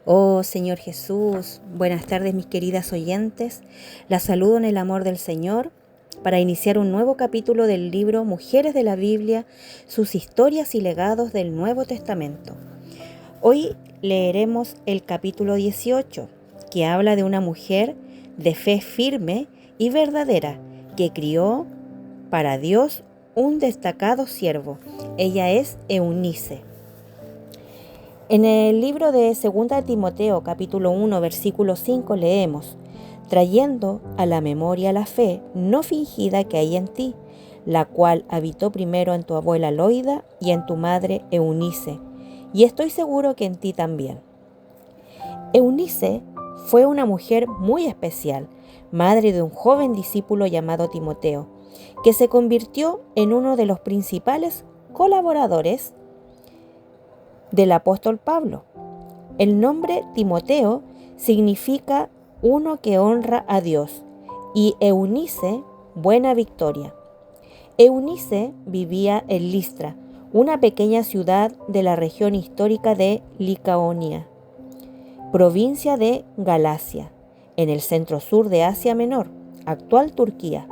Oh Señor Jesús, buenas tardes mis queridas oyentes. Las saludo en el amor del Señor para iniciar un nuevo capítulo del libro Mujeres de la Biblia, sus historias y legados del Nuevo Testamento. Hoy leeremos el capítulo 18, que habla de una mujer de fe firme y verdadera que crió para Dios un destacado siervo. Ella es Eunice. En el libro de 2 Timoteo, capítulo 1, versículo 5, leemos: trayendo a la memoria la fe no fingida que hay en ti, la cual habitó primero en tu abuela Loida y en tu madre Eunice, y estoy seguro que en ti también. Eunice fue una mujer muy especial, madre de un joven discípulo llamado Timoteo, que se convirtió en uno de los principales colaboradores del apóstol Pablo. El nombre Timoteo significa uno que honra a Dios y Eunice, buena victoria. Eunice vivía en Listra, una pequeña ciudad de la región histórica de Licaonia, provincia de Galacia, en el centro sur de Asia Menor, actual Turquía.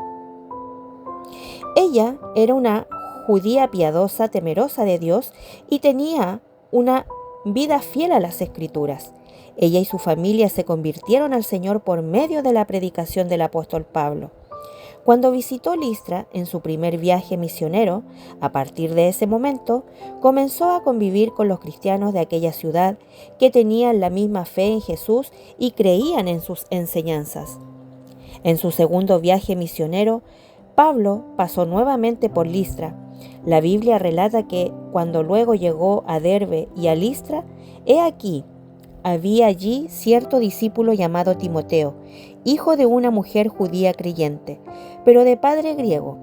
Ella era una judía piadosa, temerosa de Dios y tenía una vida fiel a las Escrituras. Ella y su familia se convirtieron al Señor por medio de la predicación del apóstol Pablo. Cuando visitó Listra en su primer viaje misionero, a partir de ese momento, comenzó a convivir con los cristianos de aquella ciudad que tenían la misma fe en Jesús y creían en sus enseñanzas. En su segundo viaje misionero, Pablo pasó nuevamente por Listra. La Biblia relata que cuando luego llegó a Derbe y a Listra, he aquí, había allí cierto discípulo llamado Timoteo, hijo de una mujer judía creyente, pero de padre griego,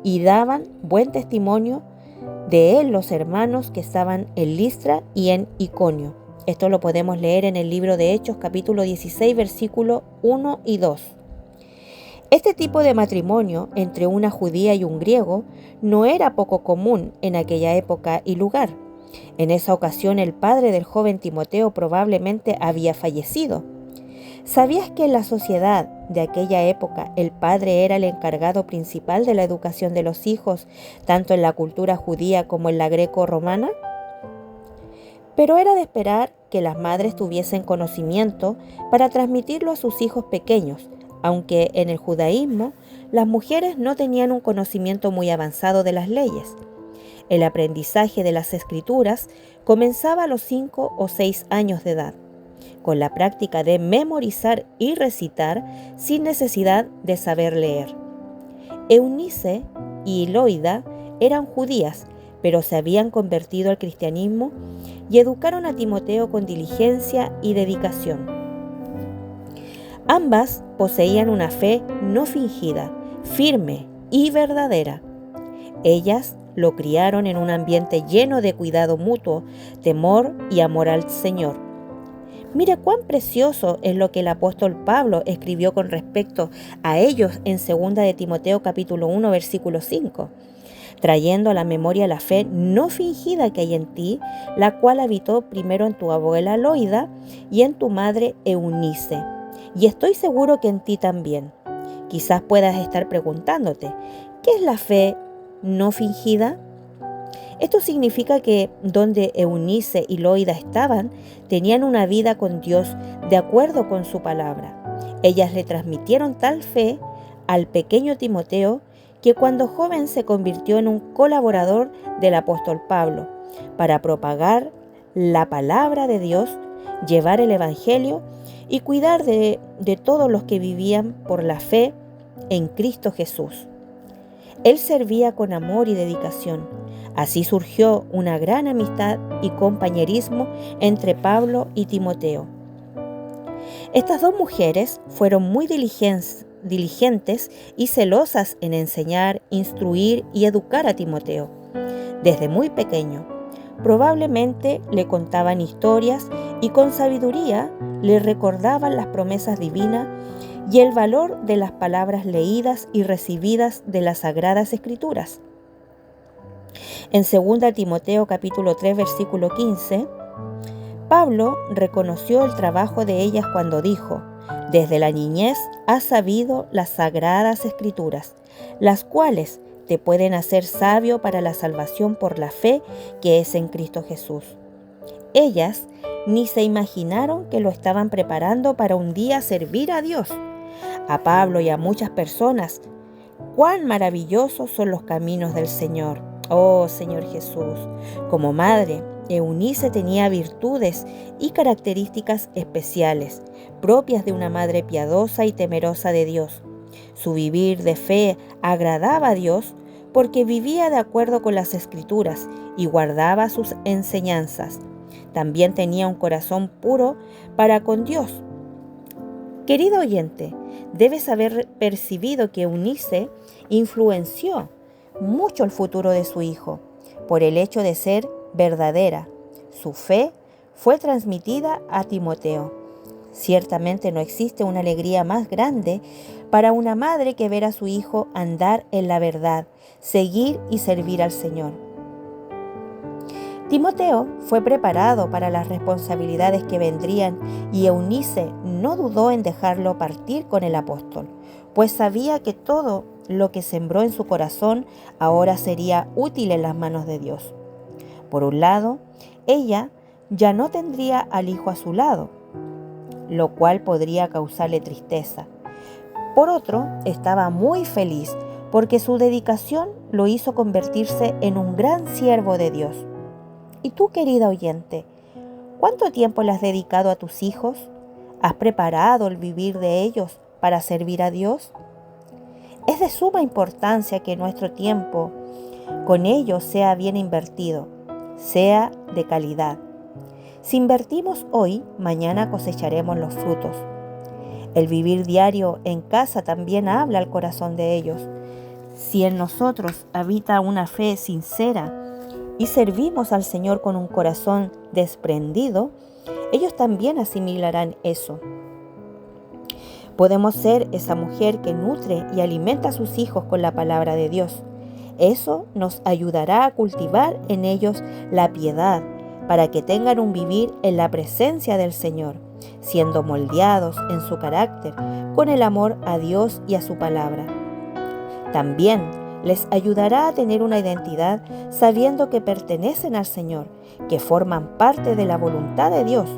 y daban buen testimonio de él los hermanos que estaban en Listra y en Iconio. Esto lo podemos leer en el libro de Hechos, capítulo 16, versículos 1 y 2. Este tipo de matrimonio entre una judía y un griego no era poco común en aquella época y lugar. En esa ocasión el padre del joven Timoteo probablemente había fallecido. ¿Sabías que en la sociedad de aquella época el padre era el encargado principal de la educación de los hijos, tanto en la cultura judía como en la greco-romana? Pero era de esperar que las madres tuviesen conocimiento para transmitirlo a sus hijos pequeños, aunque en el judaísmo las mujeres no tenían un conocimiento muy avanzado de las leyes. El aprendizaje de las escrituras comenzaba a los 5 o 6 años de edad, con la práctica de memorizar y recitar sin necesidad de saber leer. Eunice y Loida eran judías, pero se habían convertido al cristianismo y educaron a Timoteo con diligencia y dedicación. Ambas poseían una fe no fingida, firme y verdadera. Ellas lo criaron en un ambiente lleno de cuidado mutuo, temor y amor al Señor. Mira cuán precioso es lo que el apóstol Pablo escribió con respecto a ellos en 2 de Timoteo capítulo 1 versículo 5. Trayendo a la memoria la fe no fingida que hay en ti, la cual habitó primero en tu abuela Loida y en tu madre Eunice. Y estoy seguro que en ti también. Quizás puedas estar preguntándote, ¿qué es la fe no fingida? Esto significa que donde Eunice y Loida estaban, tenían una vida con Dios de acuerdo con su palabra. Ellas le transmitieron tal fe al pequeño Timoteo que cuando joven se convirtió en un colaborador del apóstol Pablo para propagar la palabra de Dios, llevar el evangelio y cuidar de todos los que vivían por la fe en Cristo Jesús. Él servía con amor y dedicación. Así surgió una gran amistad y compañerismo entre Pablo y Timoteo. Estas dos mujeres fueron muy diligentes y celosas en enseñar, instruir y educar a Timoteo. Desde muy pequeño, probablemente le contaban historias y con sabiduría le recordaban las promesas divinas y el valor de las palabras leídas y recibidas de las Sagradas Escrituras. En 2 Timoteo capítulo 3 versículo 15, Pablo reconoció el trabajo de ellas cuando dijo: «Desde la niñez has sabido las sagradas escrituras, las cuales te pueden hacer sabio para la salvación por la fe que es en Cristo Jesús». Ellas ni se imaginaron que lo estaban preparando para un día servir a Dios. A Pablo y a muchas personas, cuán maravillosos son los caminos del Señor. Oh Señor Jesús, como madre, Eunice tenía virtudes y características especiales, propias de una madre piadosa y temerosa de Dios. Su vivir de fe agradaba a Dios porque vivía de acuerdo con las Escrituras y guardaba sus enseñanzas. También tenía un corazón puro para con Dios. Querido oyente, debes haber percibido que Eunice influenció mucho el futuro de su hijo por el hecho de ser verdadera. Su fe fue transmitida a Timoteo. Ciertamente no existe una alegría más grande para una madre que ver a su hijo andar en la verdad, seguir y servir al Señor. Timoteo fue preparado para las responsabilidades que vendrían y Eunice no dudó en dejarlo partir con el apóstol, pues sabía que todo lo que sembró en su corazón ahora sería útil en las manos de Dios. Por un lado, ella ya no tendría al hijo a su lado, lo cual podría causarle tristeza. Por otro, estaba muy feliz porque su dedicación lo hizo convertirse en un gran siervo de Dios. ¿Y tú, querida oyente, cuánto tiempo le has dedicado a tus hijos? ¿Has preparado el vivir de ellos para servir a Dios? Es de suma importancia que nuestro tiempo con ellos sea bien invertido, sea de calidad. Si invertimos hoy, mañana cosecharemos los frutos. El vivir diario en casa también habla al corazón de ellos. Si en nosotros habita una fe sincera y servimos al Señor con un corazón desprendido, ellos también asimilarán eso. Podemos ser esa mujer que nutre y alimenta a sus hijos con la palabra de Dios. Eso nos ayudará a cultivar en ellos la piedad para que tengan un vivir en la presencia del Señor, siendo moldeados en su carácter con el amor a Dios y a su palabra. También les ayudará a tener una identidad sabiendo que pertenecen al Señor, que forman parte de la voluntad de Dios,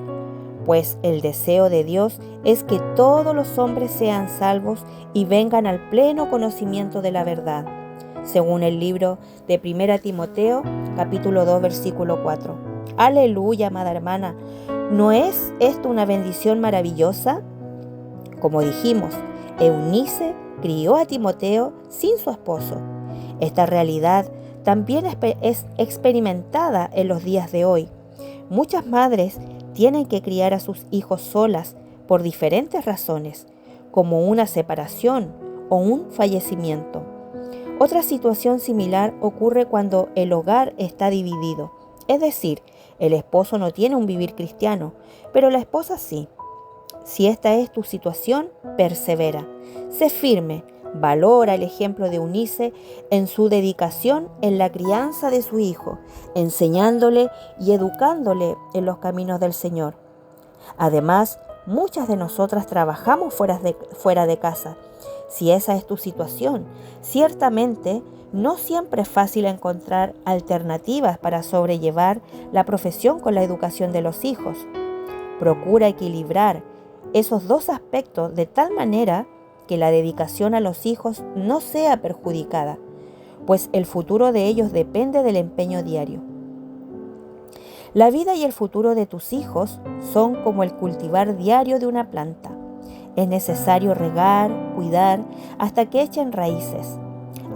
pues el deseo de Dios es que todos los hombres sean salvos y vengan al pleno conocimiento de la verdad, según el libro de 1 Timoteo, capítulo 2, versículo 4. Aleluya, amada hermana, ¿no es esto una bendición maravillosa? Como dijimos, Eunice crió a Timoteo sin su esposo. Esta realidad también es experimentada en los días de hoy. Muchas madres tienen que criar a sus hijos solas por diferentes razones, como una separación o un fallecimiento. Otra situación similar ocurre cuando el hogar está dividido, es decir, el esposo no tiene un vivir cristiano, pero la esposa sí. Si esta es tu situación, persevera, sé firme, valora el ejemplo de Eunice en su dedicación en la crianza de su hijo, enseñándole y educándole en los caminos del Señor. Además, muchas de nosotras trabajamos fuera de casa. Si esa es tu situación, ciertamente no siempre es fácil encontrar alternativas para sobrellevar la profesión con la educación de los hijos. Procura equilibrar esos dos aspectos de tal manera que la dedicación a los hijos no sea perjudicada, pues el futuro de ellos depende del empeño diario. La vida y el futuro de tus hijos son como el cultivar diario de una planta. Es necesario regar, cuidar, hasta que echen raíces.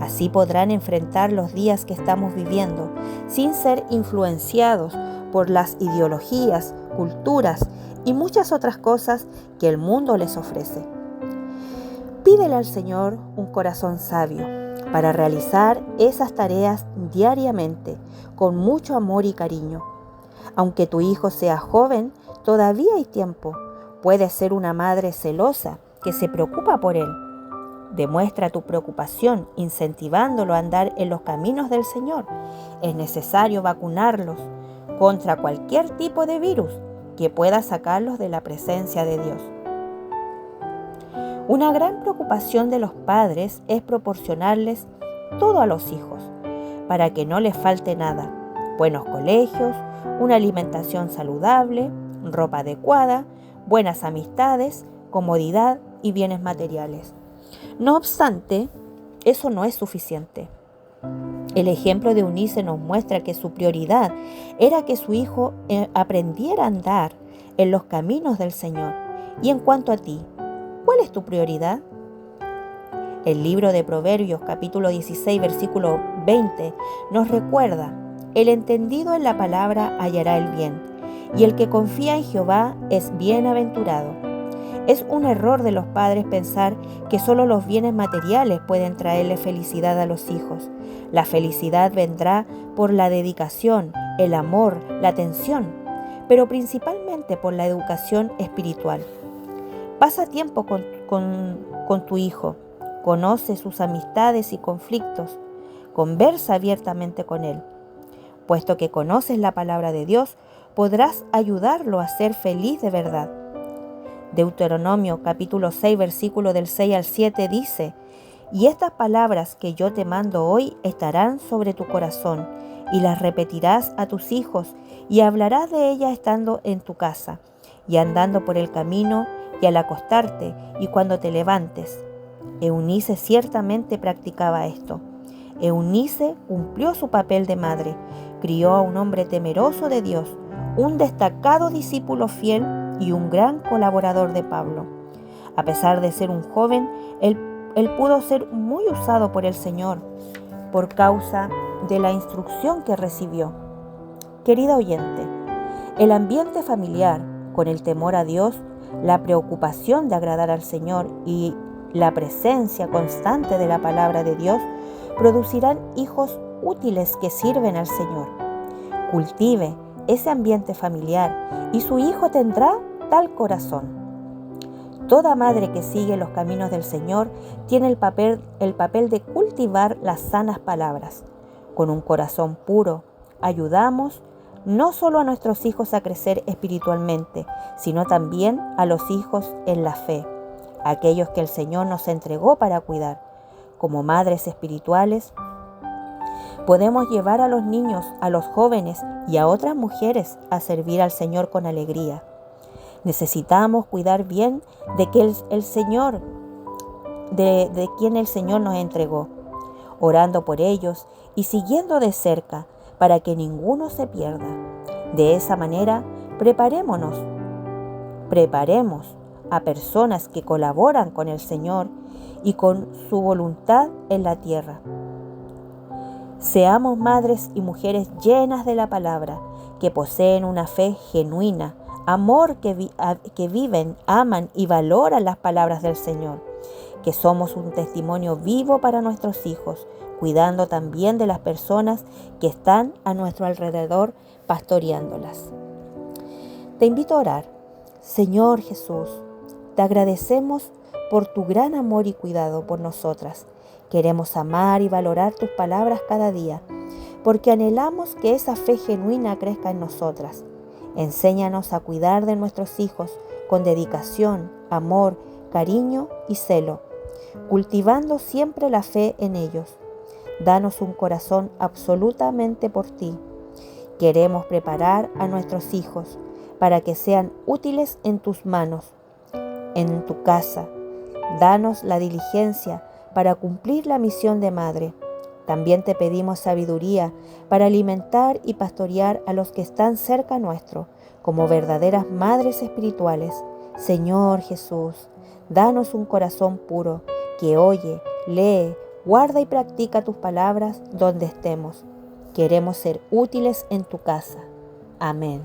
Así podrán enfrentar los días que estamos viviendo, sin ser influenciados por las ideologías, culturas y muchas otras cosas que el mundo les ofrece. Pídele al Señor un corazón sabio para realizar esas tareas diariamente, con mucho amor y cariño. Aunque tu hijo sea joven, todavía hay tiempo. Puedes ser una madre celosa que se preocupa por él. Demuestra tu preocupación incentivándolo a andar en los caminos del Señor. Es necesario vacunarlos contra cualquier tipo de virus. que pueda sacarlos de la presencia de Dios. Una gran preocupación de los padres es proporcionarles todo a los hijos, para que no les falte nada: buenos colegios, una alimentación saludable, ropa adecuada, buenas amistades, comodidad y bienes materiales. No obstante, eso no es suficiente. El ejemplo de Eunice nos muestra que su prioridad era que su hijo aprendiera a andar en los caminos del Señor. Y en cuanto a ti, ¿cuál es tu prioridad? El libro de Proverbios, capítulo 16, versículo 20, nos recuerda: el entendido en la palabra hallará el bien, y el que confía en Jehová es bienaventurado. Es un error de los padres pensar que solo los bienes materiales pueden traerle felicidad a los hijos. La felicidad vendrá por la dedicación, el amor, la atención, pero principalmente por la educación espiritual. Pasa tiempo con tu hijo, conoce sus amistades y conflictos, conversa abiertamente con él. Puesto que conoces la palabra de Dios, podrás ayudarlo a ser feliz de verdad. Deuteronomio capítulo 6, versículo del 6 al 7 dice: y estas palabras que yo te mando hoy estarán sobre tu corazón, y las repetirás a tus hijos, y hablarás de ellas estando en tu casa, y andando por el camino, y al acostarte, y cuando te levantes. Eunice ciertamente practicaba esto. Eunice cumplió su papel de madre, crió a un hombre temeroso de Dios, un destacado discípulo fiel y un gran colaborador de Pablo. A pesar de ser un joven, él pudo ser muy usado por el Señor por causa de la instrucción que recibió. Querida oyente, el ambiente familiar, con el temor a Dios, la preocupación de agradar al Señor y la presencia constante de la palabra de Dios producirán hijos útiles que sirven al Señor. Cultive ese ambiente familiar y su hijo tendrá tal corazón. Toda madre que sigue los caminos del Señor tiene el papel de cultivar las sanas palabras. Con un corazón puro, ayudamos no solo a nuestros hijos a crecer espiritualmente, sino también a los hijos en la fe, aquellos que el Señor nos entregó para cuidar. Como madres espirituales, podemos llevar a los niños, a los jóvenes y a otras mujeres a servir al Señor con alegría. Necesitamos cuidar bien de que el Señor, de quien el Señor nos entregó, orando por ellos y siguiendo de cerca para que ninguno se pierda. De esa manera, preparemos a personas que colaboran con el Señor y con su voluntad en la tierra. Seamos madres y mujeres llenas de la palabra, que poseen una fe genuina, amor que viven, aman y valoran las palabras del Señor, que somos un testimonio vivo para nuestros hijos, cuidando también de las personas que están a nuestro alrededor, pastoreándolas. Te invito a orar. Señor Jesús, te agradecemos por tu gran amor y cuidado por nosotras. Queremos amar y valorar tus palabras cada día, porque anhelamos que esa fe genuina crezca en nosotras. Enséñanos a cuidar de nuestros hijos con dedicación, amor, cariño y celo, cultivando siempre la fe en ellos. Danos un corazón absolutamente por ti. Queremos preparar a nuestros hijos para que sean útiles en tus manos, en tu casa. Danos la diligencia para cumplir la misión de madre. También te pedimos sabiduría para alimentar y pastorear a los que están cerca nuestro, como verdaderas madres espirituales. Señor Jesús, danos un corazón puro, que oye, lee, guarda y practica tus palabras donde estemos. Queremos ser útiles en tu casa. Amén.